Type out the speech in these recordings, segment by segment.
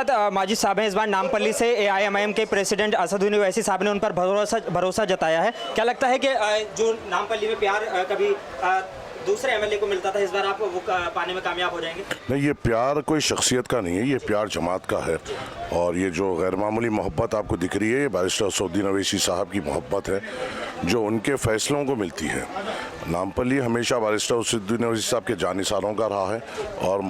साथ माजिद साहब हैं। इस बार नामपल्ली से AIMIM के प्रेसिडेंट असदुद्दीन ओवैसी साहब ने उन पर भरोसा जताया है। क्या लगता है कि जो नामपल्ली में प्यार कभी दूसरे MLA को मिलता था, इस बार आप वो पाने में कामयाब हो जाएंगे? नहीं, ये प्यार कोई शख्सियत का नहीं है, ये प्यार जमात का है। और ये जो गैर मामूली मोहब्बत आपको दिख रही है, ये बैरिस्टर असदुद्दीन ओवैसी साहब की मोहब्बत है जो उनके फैसलों को मिलती है। नामपल्ली हमेशा बैरिस्टर असदुद्दीन ओवैसी साहब के जानिसारों का रहा है और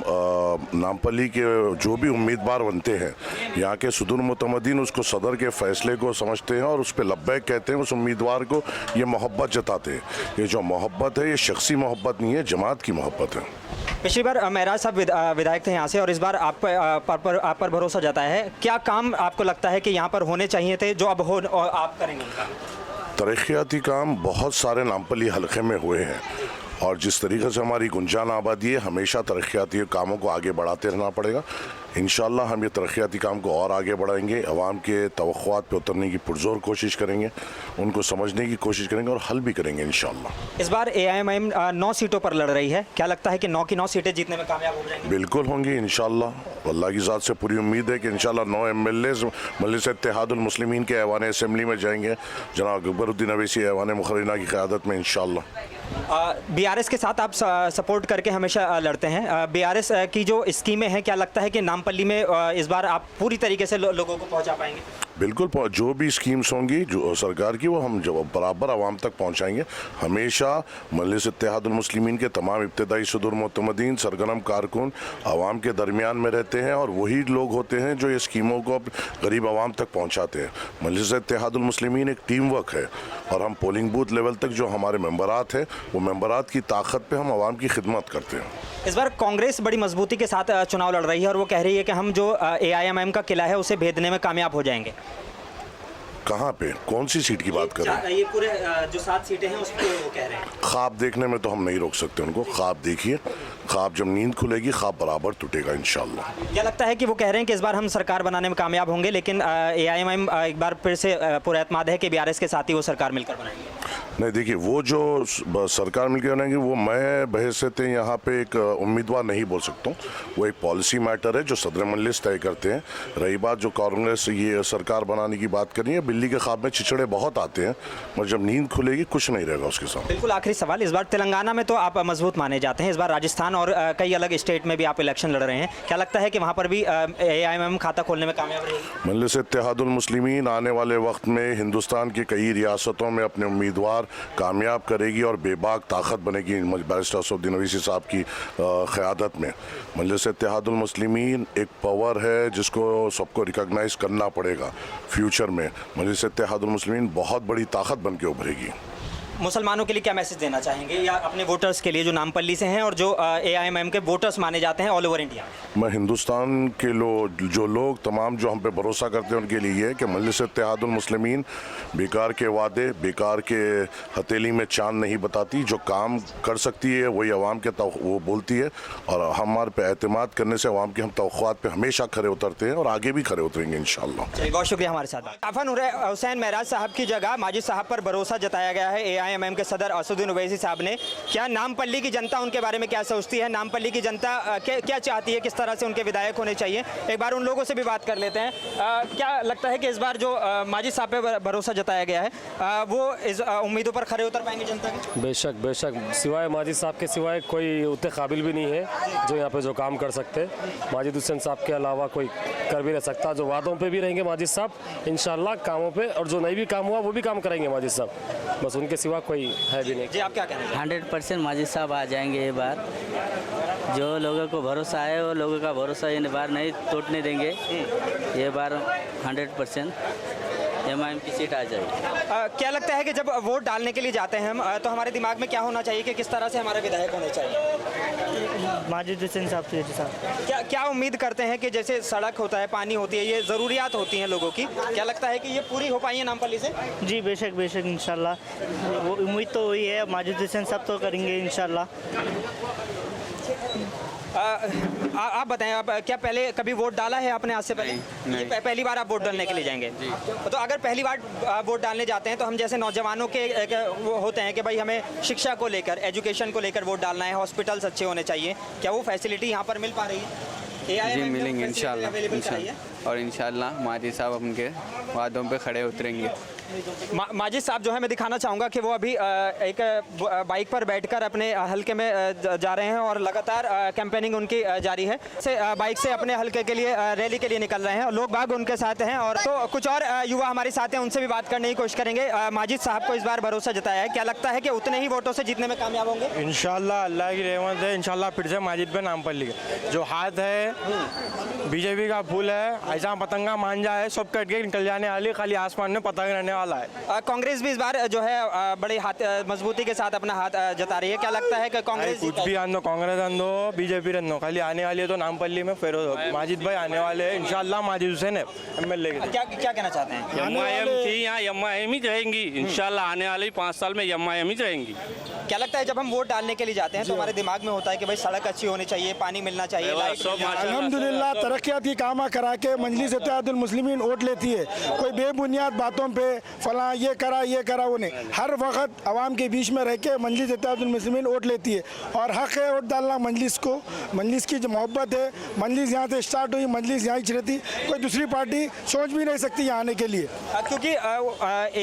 नामपल्ली के जो भी उम्मीदवार बनते हैं, यहाँ के सुदूर मुतमदीन उसको सदर के फैसले को समझते हैं और उस पर लब्बैक कहते हैं। उस उम्मीदवार को ये मोहब्बत जताते हैं। ये जो मोहब्बत है, ये शख्सी मोहब्बत नहीं है, जमात की मोहब्बत है। पिछली बार महराज साहब विधायक थे यहाँ से और इस बार आप पर भरोसा जताया है। क्या काम आपको लगता है कि यहाँ पर होने चाहिए थे जो अब हो और आप करेंगे उनका? तरक्याती काम बहुत सारे नामपल्ली हलके में हुए हैं और जिस तरीके से हमारी गुंजान आबादी है, हमेशा तरक्याती कामों को आगे बढ़ाते रहना पड़ेगा। इंशाल्लाह हम ये तरक्याती काम को और आगे बढ़ाएंगे, अवाम के तवक्कुआत पे उतरने की पुरजोर कोशिश करेंगे, उनको समझने की कोशिश करेंगे और हल भी करेंगे इंशाल्लाह। इस बार AIMIM 9 सीटों पर लड़ रही है। क्या लगता है कि 9 की 9 सीटें जीतने में कामयाब हो जाएंगी? बिल्कुल होंगी इंशाल्लाह। अल्लाह की ज़ात से पूरी उम्मीद है कि इंशाल्लाह 9 MLAs मजलिस इत्तेहादुल मुस्लिमीन के ऐवान असेंबली में जाएंगे, जनाब अकबरुद्दीन ओवैसी ऐवान मुखर्रिना की क़यादत में इंशाल्लाह। BRS के साथ आप सपोर्ट करके हमेशा लड़ते हैं। BRS की जो स्कीमें हैं, क्या लगता है कि नामपल्ली में इस बार आप पूरी तरीके से लोगों को पहुंचा पाएंगे? बिल्कुल, जो भी स्कीम्स होंगी जो सरकार की, वो हम जब बराबर आवाम तक पहुंचाएंगे। हमेशा मजलिस इत्तेहादुल मुस्लिमीन के तमाम इब्तदाई सदर मुतमदीन सरगर्म कारकुन आवाम के दरमियान में रहते हैं और वही लोग होते हैं जो ये स्कीमों को गरीब आवाम तक पहुंचाते हैं। मजलिस इत्तेहादुल मुस्लिमीन एक टीम वर्क है और हम पोलिंग बूथ लेवल तक जो हमारे मेंबरात हैं, वो मेंबरात की ताकत पे हम आवाम की खिदमत करते हैं। इस बार कांग्रेस बड़ी मजबूती के साथ चुनाव लड़ रही है और वो कह रही है कि हम जो AIMIM का किला है उसे भेदने में कामयाब हो जाएंगे। कहाँ पे, कौन सी सीट की बात कर रहे हैं? ये पूरे जो 7 सीटें हैं उस पर वो कह रहे हैं। ख्वाब देखने में तो हम नहीं रोक सकते उनको। ख्वाब देखिए, ख्वाब जब नींद खुलेगी ख्वाब बराबर टूटेगा इंशाल्लाह। क्या लगता है कि वो कह रहे हैं कि इस बार हम सरकार बनाने में कामयाब होंगे, लेकिन AIMIM एक बार फिर से पूरा एतमाद है कि BRS के साथ ही वो सरकार मिलकर बनाएंगे? नहीं, देखिए, वो जो सरकार मिलकर बनाएंगे वो मैं बहैसियत यहाँ पे एक उम्मीदवार नहीं बोल सकता हूँ। वो एक पॉलिसी मैटर है जो सदर मजलिस तय करते हैं। रही बात जो कांग्रेस ये सरकार बनाने की बात कर रही है, बिल्ली के ख्वाब में चिचड़े बहुत आते हैं, मगर जब नींद खुलेगी कुछ नहीं रहेगा उसके साथ। बिल्कुल, आखिरी सवाल, इस बार तेलंगाना में तो आप मजबूत माने जाते हैं, इस बार राजस्थान और कई अलग स्टेट में भी आप इलेक्शन लड़ रहे हैं। क्या लगता है कि वहाँ पर भी AIMIM खाता खोलने में कामयाब रहेगी? मजलिस इत्तेहादुल मुस्लिमीन आने वाले वक्त में हिंदुस्तान की कई रियासतों में अपने उम्मीदवार कामयाब करेगी और बेबाक ताकत बनेगी बैरिस्टर असदुद्दीन ओवैसी साहब की क़यादत में। मजलिस इत्तेहादुल मुस्लिमीन एक पावर है जिसको सबको रिकॉग्नाइज करना पड़ेगा। फ्यूचर में मजलिस इत्तेहादुल मुस्लिमीन बहुत बड़ी ताकत बन के उभरेगी। मुसलमानों के लिए क्या मैसेज देना चाहेंगे, या अपने वोटर्स के लिए जो नामपल्ली से हैं और जो AIMIM के वोटर्स माने जाते हैं ऑल ओवर इंडिया? मैं हिंदुस्तान के जो लोग तमाम जो हम पे भरोसा करते हैं उनके लिए ये है कि मजलिस इत्तेहादुल मुस्लिमीन बेकार के वादे, बेकार के हथेली में चांद नहीं बताती। जो काम कर सकती है वही आवाम के वो बोलती है और हमारे पे एतमाद करने से आवाम के हम तवक्कुआत पे हमेशा खरे उतरते हैं और आगे भी खरे उतरेंगे इंशाल्लाह। चलिए, बहुत शुक्रिया हमारे साथ। आफन हुसैन महराज साहब की जगह माजिद साहब पर भरोसा जताया गया है AIMIM के सदर असदुद्दीन ओवैसी साहब ने। क्या नामपल्ली की जनता उनके बारे में क्या सोचती है? नामपल्ली की जनता क्या चाहती है? किस तरह से उनके विधायक होने चाहिए? एक बार उन लोगों से भी बात कर लेते हैं। क्या लगता है कि इस बार जो माजिद साहब पे भरोसा जताया गया है वो इस उम्मीदों पर खरे उतर पाएंगे जनता के? बेशक बेशक, सिवाय माजिद साहब के सिवाय कोई उतने काबिल भी नहीं है जो यहाँ पे जो काम कर सकते। माजिद हुसैन साहब के अलावा कोई कर भी नहीं सकता। जो वादों पे भी रहेंगे माजिद साहब इंशाल्लाह कामों पे, और जो नहीं भी काम हुआ वो भी काम करेंगे माजिद साहब। बस उनके सिवा कोई है भी नहीं। जी, आप क्या कह रहे हैं? 100% माजिद साहब आ जाएंगे ये बार। जो लोगों को भरोसा है वो लोगों का भरोसा ये बार नहीं टूटने देंगे। ये बार 100% AIMIM की सीट आ जाएगी। क्या लगता है कि जब वोट डालने के लिए जाते हैं हम तो हमारे दिमाग में क्या होना चाहिए कि किस तरह से हमारे विधायक होने चाहिए? माजिद हुसैन साहब से साहब क्या उम्मीद करते हैं कि जैसे सड़क होता है, पानी होती है, ये ज़रूरियात होती हैं लोगों की, क्या लगता है कि ये पूरी हो पाई है नामपल्ली से? जी बेशक बेशक इंशाल्लाह। वो उम्मीद तो वही है, माजिद हुसैन साहब तो करेंगे इंशाल्लाह। आप बताएं, आप क्या पहले कभी वोट डाला है आपने आज से पहले? नहीं। पहली बार आप वोट डालने के लिए जाएंगे? तो अगर पहली बार वोट डालने जाते हैं तो हम जैसे नौजवानों के वो होते हैं कि भाई हमें शिक्षा को लेकर, एजुकेशन को लेकर वोट डालना है, हॉस्पिटल्स अच्छे होने चाहिए, क्या वो फैसिलिटी यहाँ पर मिल पा रही है? AIMM मिलेंगे को इंशाल्लाह available कराइए। और इंशाल्लाह माजिद साहब उनके वादों पे खड़े उतरेंगे। माजिद साहब जो है, मैं दिखाना चाहूँगा कि वो अभी एक बाइक पर बैठकर अपने हलके में जा रहे हैं और लगातार कैंपेनिंग उनकी जारी है। से बाइक से अपने हलके के लिए रैली के लिए निकल रहे हैं और लोग बाग उनके साथ हैं। और तो कुछ और युवा हमारे साथ हैं, उनसे भी बात करने की कोशिश करेंगे। माजिद साहब को इस बार भरोसा जताया है, क्या लगता है कि उतने ही वोटों से जीतने में कामयाब होंगे? इंशाल्लाह अल्लाह की रहमत है, इंशाल्लाह फिर से माजिद पे नाम पर लिखे। जो हाथ है बीजेपी का फूल है, ऐसा पतंगा मांझा है, सब कट के निकल जाने वाली, खाली आसमान में पतंग रहने वाला है। कांग्रेस भी इस बार जो है बड़े हाथ मजबूती के साथ अपना हाथ जता रही है, क्या लगता है कि कांग्रेस कुछ भी आंदो, कांग्रेस आंदो, बीजेपी रंदो, खाली आने वाली है तो नामपल्ली में फिर माजिद भाई आने वाले हैं इंशाल्लाह। माजिद हुसैन है MLA के। क्या कहना चाहते हैं? MIM थी यहाँ, MIM ही रहेंगी इंशाल्लाह। आने वाले 5 साल में MIM ही रहेंगी। क्या लगता है जब हम वोट डालने के लिए जाते हैं तो हमारे दिमाग में होता है कि भाई सड़क अच्छी होनी चाहिए, पानी मिलना चाहिए, लाइट मिलना चाहिए। अल्हम्दुलिल्लाह तरक्याती काम करा के मजलिस इत्तेहादुल मुस्लिमीन वोट लेती है। कोई बेबुनियाद बातों पे फला ये करा वो नहीं, हर वक्त आवाम के बीच में रह के मजलिस इत्तेहादुल मुस्लिमीन वोट लेती है और हक है वोट डालना मजलिस को। मजलिस की जो मोहब्बत है, मजलिस यहाँ से स्टार्ट हुई, मजलिस यहाँ ही रहती, कोई दूसरी पार्टी सोच भी नहीं सकती यहाँ आने के लिए। क्योंकि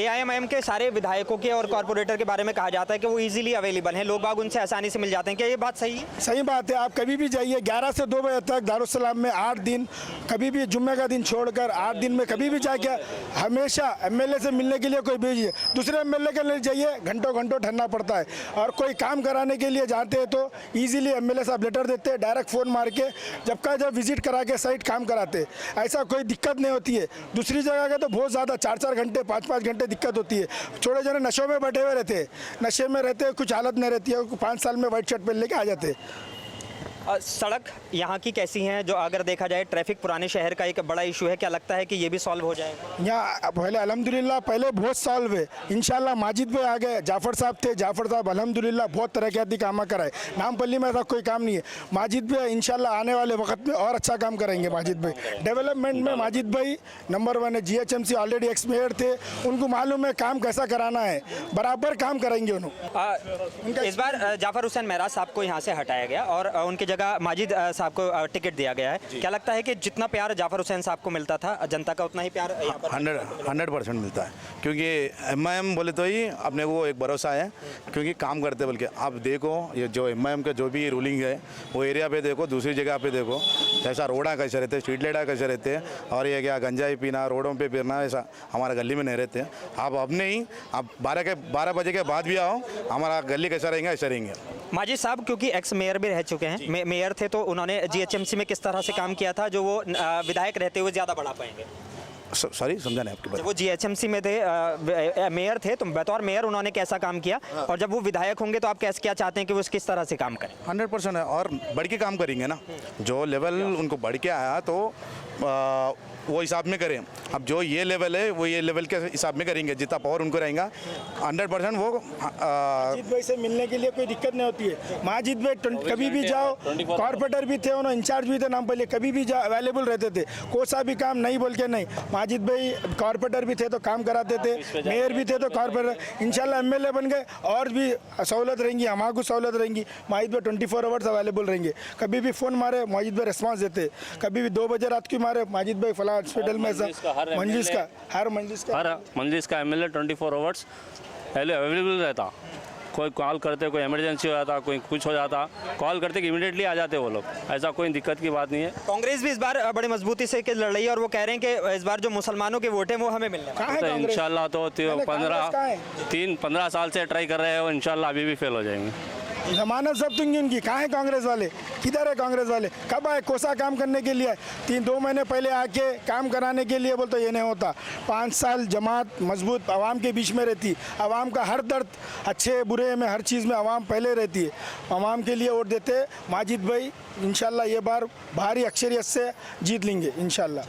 AIMM के सारे विधायकों के और कॉर्पोरेटर के बारे में कहा जाता है कि वो इजीली अवेलेबल हैं, लोग बाग उनसे आसानी से मिल जाते हैं, क्या ये बात सही है? सही बात है। आप कभी भी जाइए 11 से 2 बजे तक दारुस्सलाम में 8 दिन, कभी भी जुम्मे का दिन छोड़कर 8 दिन में कभी भी जाके हमेशा MLA से मिलने के लिए कोई भेजिए। दूसरे MLA के लिए जाइए, घंटों घंटों ठहरना पड़ता है। और कोई काम कराने के लिए जाते हैं तो ईजिली MLA साहब लेटर देते हैं, डायरेक्ट फ़ोन मार के जब विजिट करा के साइट काम कराते हैं, ऐसा कोई दिक्कत नहीं होती है। दूसरी जगह का तो बहुत ज़्यादा 4-4 घंटे 5-5 घंटे दिक्कत होती है। छोटे जने नशों में बैठे हुए रहते हैं, नशे में रहते हैं, कुछ हालत नहीं रहती है, 5 साल में वाइट शर्ट पहन लेके आ जाते हैं। सड़क यहाँ की कैसी हैं? जो अगर देखा जाए ट्रैफिक पुराने शहर का एक बड़ा इशू है, क्या लगता है कि ये भी सॉल्व हो जाएगा? यहाँ पहले अल्हम्दुलिल्लाह पहले बहुत सॉल्व है इंशाल्लाह। माजिद भाई आ गए, जाफ़र साहब थे, जाफ़र साहब अल्हम्दुलिल्लाह बहुत तरक्याती काम कराए। नामपल्ली में ऐसा कोई काम नहीं है। माजिद भाई इंशाल्लाह आने वाले वक्त में और अच्छा काम करेंगे। माजिद भाई डेवलपमेंट में माजिद भाई नंबर 1 है। GHMC ऑलरेडी एक्समेयर थे, उनको मालूम है काम कैसा कराना है, बराबर काम करेंगे उन्होंने। इस बार जाफ़र हुसैन महराज साहब को यहाँ से हटाया गया और उनकी जगह माजिद साहब को टिकट दिया गया है। क्या लगता है कि जितना प्यार जाफ़र हुसैन साहब को मिलता था जनता का, उतना ही प्यार यहाँ पर 100% मिलता है? क्योंकि MIM बोले तो ही अपने को एक भरोसा है, क्योंकि काम करते। बल्कि आप देखो ये जो MIM का जो भी रूलिंग है वो एरिया पे देखो, दूसरी जगह पे देखो, ऐसा रोड़ा कैसे रहते, स्ट्रीट लाइटा कैसे रहते हैं, और ये क्या गंजाई पीना, रोडों पे पीना, ऐसा हमारा गली में नहीं रहते हैं। आप अपने ही आप 12 बजे के बाद भी आओ, हमारा गली कैसा रहेगा ऐसा रहेंगे। माजिद साहब क्योंकि एक्स मेयर भी रह चुके हैं, मेयर थे, तो उन्होंने GHMC में किस तरह से काम किया था जो वो विधायक रहते हुए ज़्यादा बढ़ा पाएंगे? सॉरी समझा नहीं आपकी बात। जब वो GHMC में थे, मेयर थे, तो बतौर मेयर उन्होंने कैसा काम किया, और जब वो विधायक होंगे तो आप कैसे क्या चाहते हैं कि वो किस तरह से काम करें? 100% है, और बढ़ के काम करेंगे ना। जो लेवल उनको बढ़ के आया तो वो हिसाब में करें। अब जो ये लेवल है वो ये लेवल के हिसाब में करेंगे, जितना पावर उनको रहेगा 100% वो माजिद भाई से मिलने के लिए कोई दिक्कत नहीं होती है। माजिद भाई कभी भी जाओ, कॉर्पोरेटर भी थे, उन्होंने इंचार्ज भी थे नामपल्ली, कभी भी जाओ अवेलेबल रहते थे, कोई सा भी काम नहीं बोल के नहीं। माजिद भाई कॉर्पोरेटर भी थे तो काम कराते थे, मेयर भी थे तो कॉर्पोरेटर। इंशाल्लाह MLA बन गए और भी सहूलत रहेंगी, हमारे को सहूलत रहेंगी। माजिद भाई 24 आवर्स अवेलेबल रहेंगे, कभी भी फ़ोन मारे माजिद भाई रिस्पॉन्स देते, कभी भी 2 बजे रात को मारे माजिद भाई फला हॉस्पिटल में, हर मंजिस का MLA 24 आवर्स अवेलेबल रहता। कोई कॉल करते, कोई इमरजेंसी हो जाता, कोई कुछ हो जाता, कॉल करते कि इमीडिएटली आ जाते वो लोग, ऐसा कोई दिक्कत की बात नहीं है। कांग्रेस भी इस बार बड़ी मजबूती से लड़ रही है और वो कह रहे हैं कि इस बार जो मुसलमानों के वोट हैं वो हमें मिलने वाले हैं। इंशाल्लाह तो 15 साल से ट्राई कर रहे हैं, वो इंशाल्लाह अभी भी फेल हो जाएंगे। जमानत जब्त होंगी उनकी। कहाँ है कांग्रेस वाले? किधर है कांग्रेस वाले? कब आए? कोसा काम करने के लिए 3-2 महीने पहले आके काम कराने के लिए बोलते ये नहीं होता। 5 साल जमात मजबूत आवाम के बीच में रहती, आवाम का हर दर्द, अच्छे बुरे में, हर चीज़ में आवाम पहले रहती है, आवाम के लिए वोट देते। माजिद भाई इंशाल्लाह ये बार भारी अक्सरियत से जीत लेंगे इंशाल्लाह।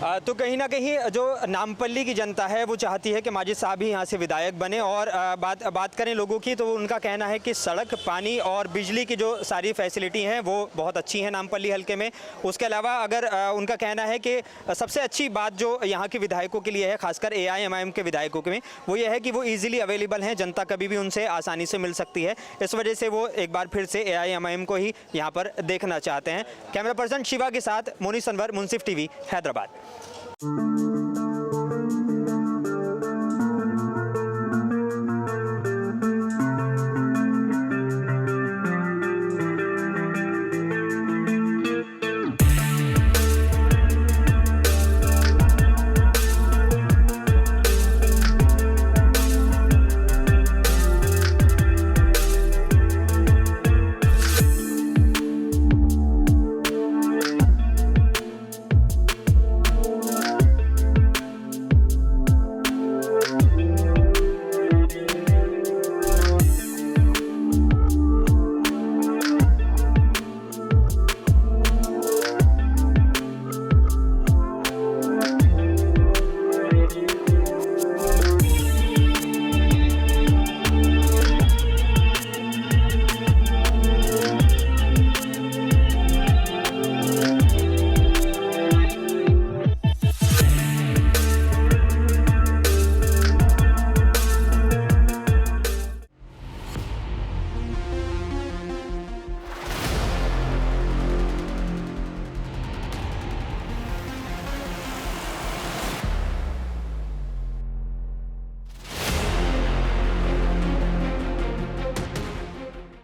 तो कहीं ना कहीं जो नामपल्ली की जनता है वो चाहती है कि माजिद साहब ही यहाँ से विधायक बने। और बात करें लोगों की तो उनका कहना है कि सड़क, पानी और बिजली की जो सारी फैसिलिटी हैं वो बहुत अच्छी हैं नामपल्ली हल्के में। उसके अलावा अगर उनका कहना है कि सबसे अच्छी बात जो यहाँ के विधायकों के लिए है, खासकर AIMIM के विधायकों में, वो ये है कि वो ईजिली अवेलेबल हैं, जनता कभी भी उनसे आसानी से मिल सकती है। इस वजह से वो एक बार फिर से AIMIM को ही यहाँ पर देखना चाहते हैं। कैमरा पर्सन शिवा के साथ मोनी सनवर, मुंसिफ TV, हैदराबाद।